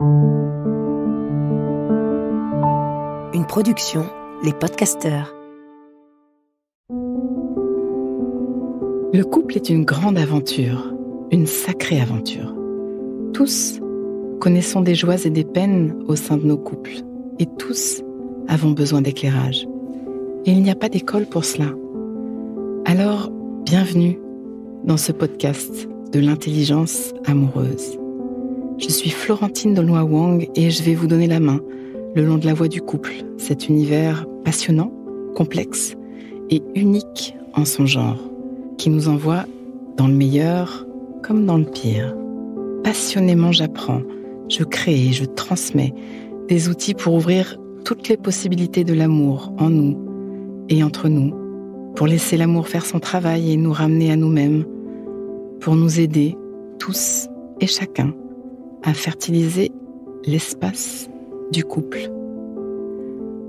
Une production, Les Podcasteurs. Le couple est une grande aventure, une sacrée aventure. Tous connaissons des joies et des peines au sein de nos couples, et tous avons besoin d'éclairage. Et il n'y a pas d'école pour cela. Alors, bienvenue dans ce podcast de l'intelligence amoureuse. Je suis Florentine Dolnoy-Wang et je vais vous donner la main le long de la voie du couple, cet univers passionnant, complexe et unique en son genre, qui nous envoie dans le meilleur comme dans le pire. Passionnément, j'apprends, je crée et je transmets des outils pour ouvrir toutes les possibilités de l'amour en nous et entre nous, pour laisser l'amour faire son travail et nous ramener à nous-mêmes, pour nous aider, tous et chacun, à fertiliser l'espace du couple.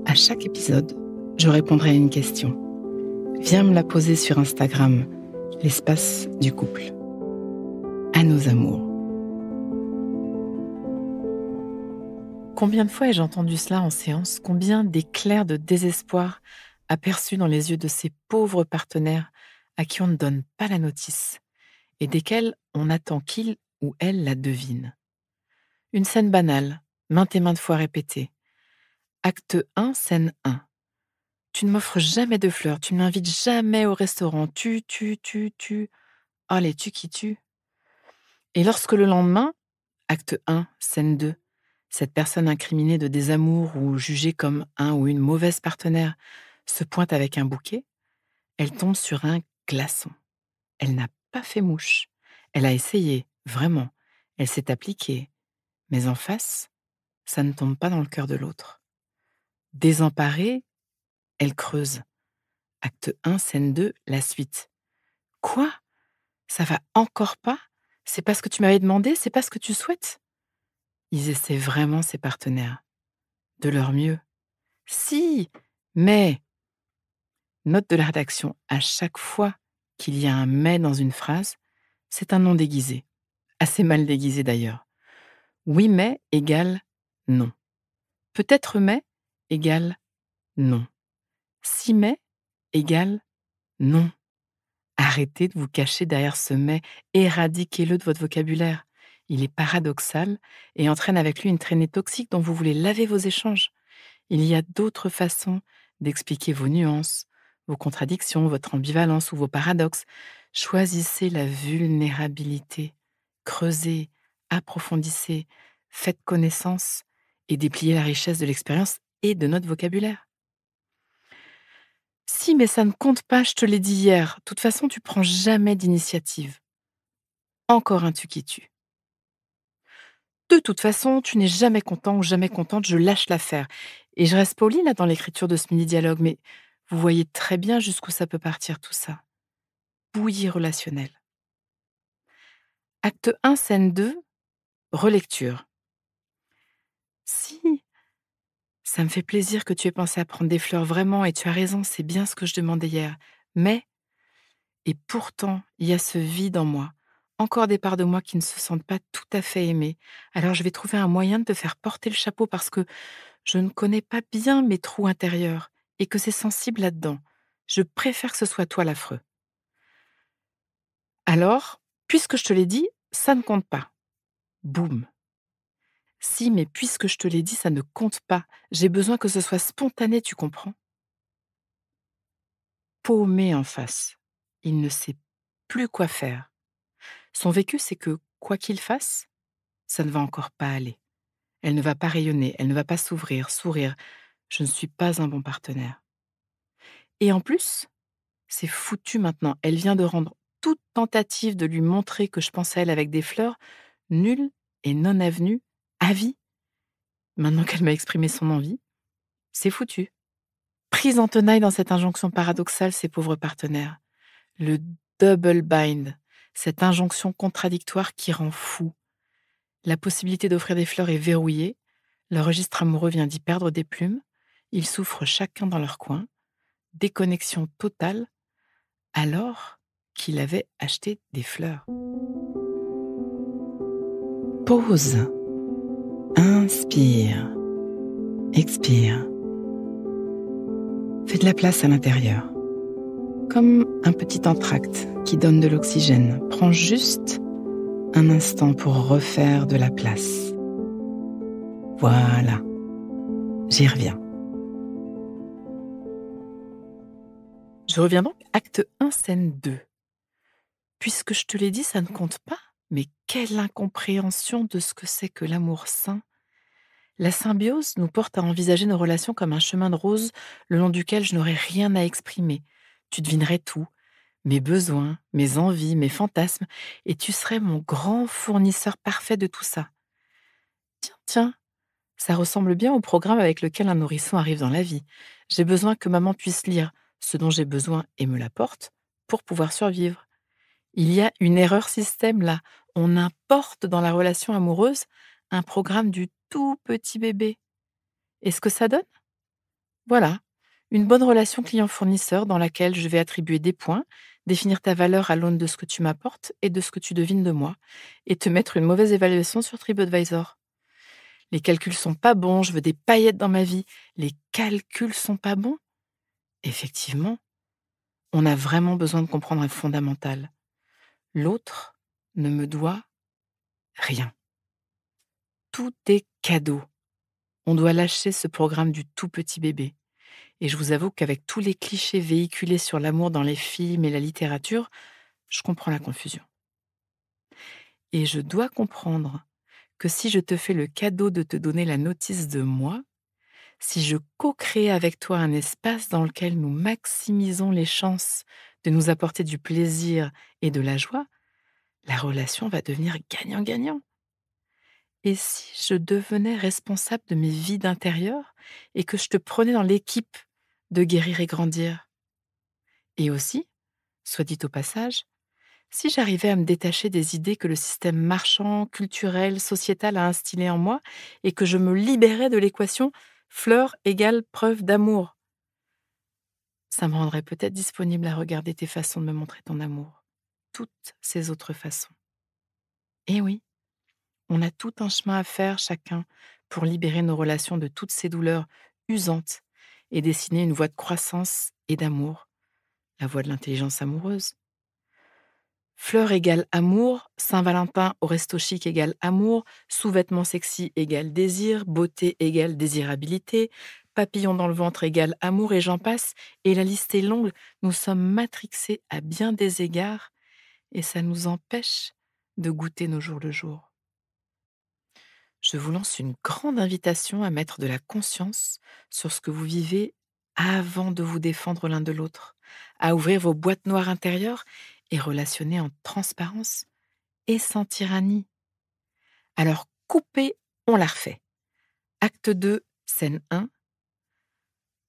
À chaque épisode, je répondrai à une question. Viens me la poser sur Instagram, l'espace du couple. À nos amours. Combien de fois ai-je entendu cela en séance? Combien d'éclairs de désespoir aperçus dans les yeux de ces pauvres partenaires à qui on ne donne pas la notice et desquels on attend qu'il ou elle la devine. Une scène banale, maintes et maintes fois répétée. Acte 1, scène 1. Tu ne m'offres jamais de fleurs, tu ne m'invites jamais au restaurant, tu. Oh, les tu qui tuent. Et lorsque le lendemain, acte 1, scène 2, cette personne incriminée de désamour ou jugée comme un ou une mauvaise partenaire se pointe avec un bouquet, elle tombe sur un glaçon. Elle n'a pas fait mouche. Elle a essayé, vraiment. Elle s'est appliquée. Mais en face, ça ne tombe pas dans le cœur de l'autre. Désemparée, elle creuse. Acte 1, scène 2, la suite. Quoi? Ça va encore pas? C'est pas ce que tu m'avais demandé? C'est pas ce que tu souhaites? Ils essaient vraiment, ces partenaires. De leur mieux. Si, mais... Note de la rédaction, à chaque fois qu'il y a un mais dans une phrase, c'est un non déguisé. Assez mal déguisé d'ailleurs. Oui mais égale non. Peut-être mais égale non. Si mais égale non. Arrêtez de vous cacher derrière ce mais, éradiquez-le de votre vocabulaire. Il est paradoxal et entraîne avec lui une traînée toxique dont vous voulez laver vos échanges. Il y a d'autres façons d'expliquer vos nuances, vos contradictions, votre ambivalence ou vos paradoxes. Choisissez la vulnérabilité. Creusez, approfondissez, faites connaissance et dépliez la richesse de l'expérience et de notre vocabulaire. Si, mais ça ne compte pas, je te l'ai dit hier. De toute façon, tu prends jamais d'initiative. Encore un tu qui tue. De toute façon, tu n'es jamais content ou jamais contente, je lâche l'affaire. Et je reste polie là dans l'écriture de ce mini-dialogue, mais vous voyez très bien jusqu'où ça peut partir tout ça. Bouillie relationnelle. Acte 1, scène 2, relecture. Si, ça me fait plaisir que tu aies pensé à prendre des fleurs vraiment et tu as raison, c'est bien ce que je demandais hier. Mais, et pourtant, il y a ce vide en moi. Encore des parts de moi qui ne se sentent pas tout à fait aimées. Alors je vais trouver un moyen de te faire porter le chapeau parce que je ne connais pas bien mes trous intérieurs et que c'est sensible là-dedans. Je préfère que ce soit toi l'affreux. Alors, puisque je te l'ai dit, ça ne compte pas. Boum. Si, mais puisque je te l'ai dit, ça ne compte pas. J'ai besoin que ce soit spontané, tu comprends? Paumé en face. Il ne sait plus quoi faire. Son vécu, c'est que, quoi qu'il fasse, ça ne va encore pas aller. Elle ne va pas rayonner, elle ne va pas s'ouvrir, sourire. Je ne suis pas un bon partenaire. Et en plus, c'est foutu maintenant. Elle vient de rendre toute tentative de lui montrer que je pense à elle avec des fleurs nulle et non avenue, à vie. Maintenant qu'elle m'a exprimé son envie, c'est foutu. Prise en tenaille dans cette injonction paradoxale, ces pauvres partenaires. Le double bind, cette injonction contradictoire qui rend fou. La possibilité d'offrir des fleurs est verrouillée. Le registre amoureux vient d'y perdre des plumes. Ils souffrent chacun dans leur coin. Déconnexion totale, alors qu'il avait acheté des fleurs. Pause. Inspire, expire. Fais de la place à l'intérieur. Comme un petit entracte qui donne de l'oxygène. Prends juste un instant pour refaire de la place. Voilà, j'y reviens. Je reviens donc, acte 1, scène 2. Puisque je te l'ai dit, ça ne compte pas, mais quelle incompréhension de ce que c'est que l'amour sain. La symbiose nous porte à envisager nos relations comme un chemin de rose le long duquel je n'aurais rien à exprimer. Tu devinerais tout, mes besoins, mes envies, mes fantasmes, et tu serais mon grand fournisseur parfait de tout ça. Tiens, ça ressemble bien au programme avec lequel un nourrisson arrive dans la vie. J'ai besoin que maman puisse lire ce dont j'ai besoin et me l'apporte pour pouvoir survivre. Il y a une erreur système là. On importe dans la relation amoureuse un programme du tout petit bébé. Et ce que ça donne? Voilà, une bonne relation client-fournisseur dans laquelle je vais attribuer des points, définir ta valeur à l'aune de ce que tu m'apportes et de ce que tu devines de moi, et te mettre une mauvaise évaluation sur TripAdvisor. Les calculs sont pas bons, je veux des paillettes dans ma vie. Les calculs sont pas bons? Effectivement, on a vraiment besoin de comprendre un fondamental. L'autre ne me doit rien. Tout est cadeau. On doit lâcher ce programme du tout petit bébé. Et je vous avoue qu'avec tous les clichés véhiculés sur l'amour dans les films et la littérature, je comprends la confusion. Et je dois comprendre que si je te fais le cadeau de te donner la notice de moi, si je co-crée avec toi un espace dans lequel nous maximisons les chances de nous apporter du plaisir et de la joie, la relation va devenir gagnant-gagnant. Et si je devenais responsable de mes vides intérieures et que je te prenais dans l'équipe de guérir et grandir? Et aussi, soit dit au passage, si j'arrivais à me détacher des idées que le système marchand, culturel, sociétal a instillées en moi et que je me libérais de l'équation fleur égale preuve d'amour, ça me rendrait peut-être disponible à regarder tes façons de me montrer ton amour, toutes ces autres façons. Et oui, on a tout un chemin à faire chacun pour libérer nos relations de toutes ces douleurs usantes et dessiner une voie de croissance et d'amour, la voie de l'intelligence amoureuse. Fleur égale amour, Saint-Valentin au resto chic égale amour, sous-vêtements sexy égale désir, beauté égale désirabilité, papillon dans le ventre égale amour et j'en passe, et la liste est longue, nous sommes matrixés à bien des égards et ça nous empêche de goûter nos jours le jour. Je vous lance une grande invitation à mettre de la conscience sur ce que vous vivez avant de vous défendre l'un de l'autre, à ouvrir vos boîtes noires intérieures et relationner en transparence et sans tyrannie. Alors coupez, on la refait. Acte 2, scène 1.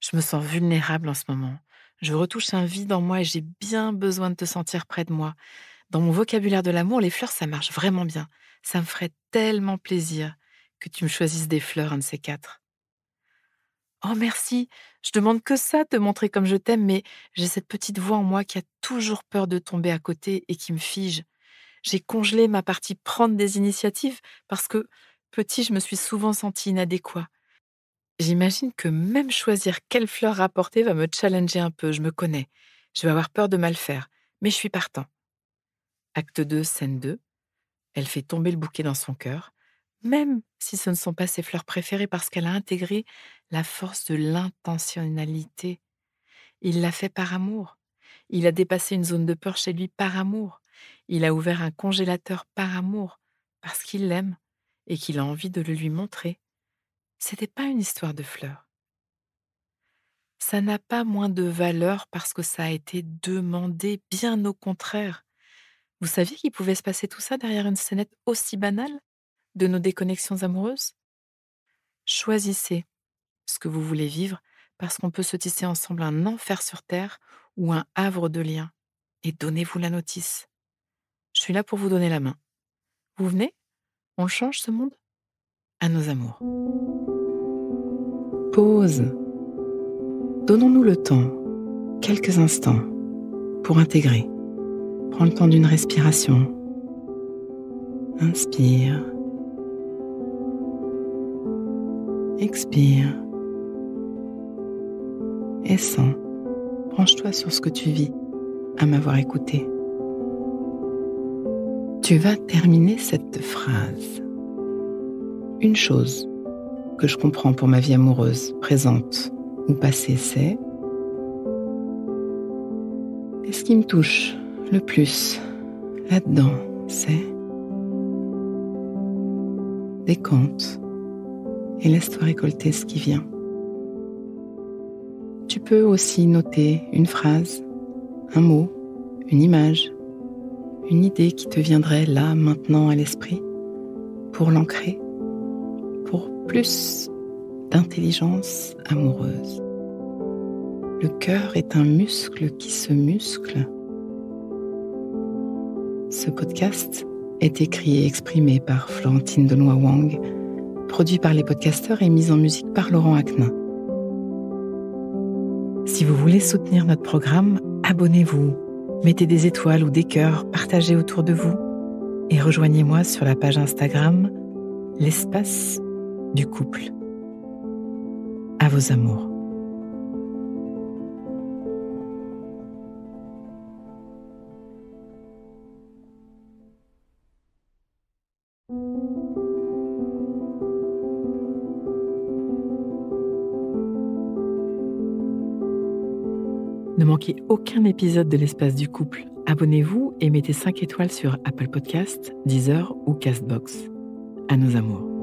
Je me sens vulnérable en ce moment. Je retouche un vide en moi et j'ai bien besoin de te sentir près de moi. Dans mon vocabulaire de l'amour, les fleurs, ça marche vraiment bien. Ça me ferait tellement plaisir que tu me choisisses des fleurs, un de ces 4. Oh merci, je demande que ça, te montrer comme je t'aime, mais j'ai cette petite voix en moi qui a toujours peur de tomber à côté et qui me fige. J'ai congelé ma partie prendre des initiatives parce que, petit, je me suis souvent sentie inadéquat. J'imagine que même choisir quelle fleur rapporter va me challenger un peu, je me connais. Je vais avoir peur de mal faire, mais je suis partant. Acte 2, scène 2. Elle fait tomber le bouquet dans son cœur, même si ce ne sont pas ses fleurs préférées parce qu'elle a intégré la force de l'intentionnalité. Il l'a fait par amour. Il a dépassé une zone de peur chez lui par amour. Il a ouvert un congélateur par amour, parce qu'il l'aime et qu'il a envie de le lui montrer. C'était pas une histoire de fleurs. Ça n'a pas moins de valeur parce que ça a été demandé, bien au contraire. Vous saviez qu'il pouvait se passer tout ça derrière une scénette aussi banale de nos déconnexions amoureuses? Choisissez ce que vous voulez vivre parce qu'on peut se tisser ensemble un enfer sur terre ou un havre de liens. Et donnez-vous la notice. Je suis là pour vous donner la main. Vous venez? On le change ce monde? À nos amours. Pause. Donnons-nous le temps, quelques instants, pour intégrer. Prends le temps d'une respiration. Inspire. Expire. Et sens. Branche-toi sur ce que tu vis à m'avoir écouté. Tu vas terminer cette phrase. Une chose que je comprends pour ma vie amoureuse, présente ou passée, c'est: et ce qui me touche le plus là-dedans, c'est... Décompte et laisse-toi récolter ce qui vient. Tu peux aussi noter une phrase, un mot, une image, une idée qui te viendrait là, maintenant à l'esprit, pour l'ancrer, pour plus d'intelligence amoureuse. Le cœur est un muscle qui se muscle. Ce podcast est écrit et exprimé par Florentine Denoy-Wang, produit par les podcasteurs et mis en musique par Laurent Aknin. Si vous voulez soutenir notre programme, abonnez-vous, mettez des étoiles ou des cœurs, partagez autour de vous et rejoignez-moi sur la page Instagram L'espace du couple. À vos amours. Ne manquez aucun épisode de l'Espace du couple. Abonnez-vous et mettez 5 étoiles sur Apple Podcasts, Deezer ou Castbox. À nos amours.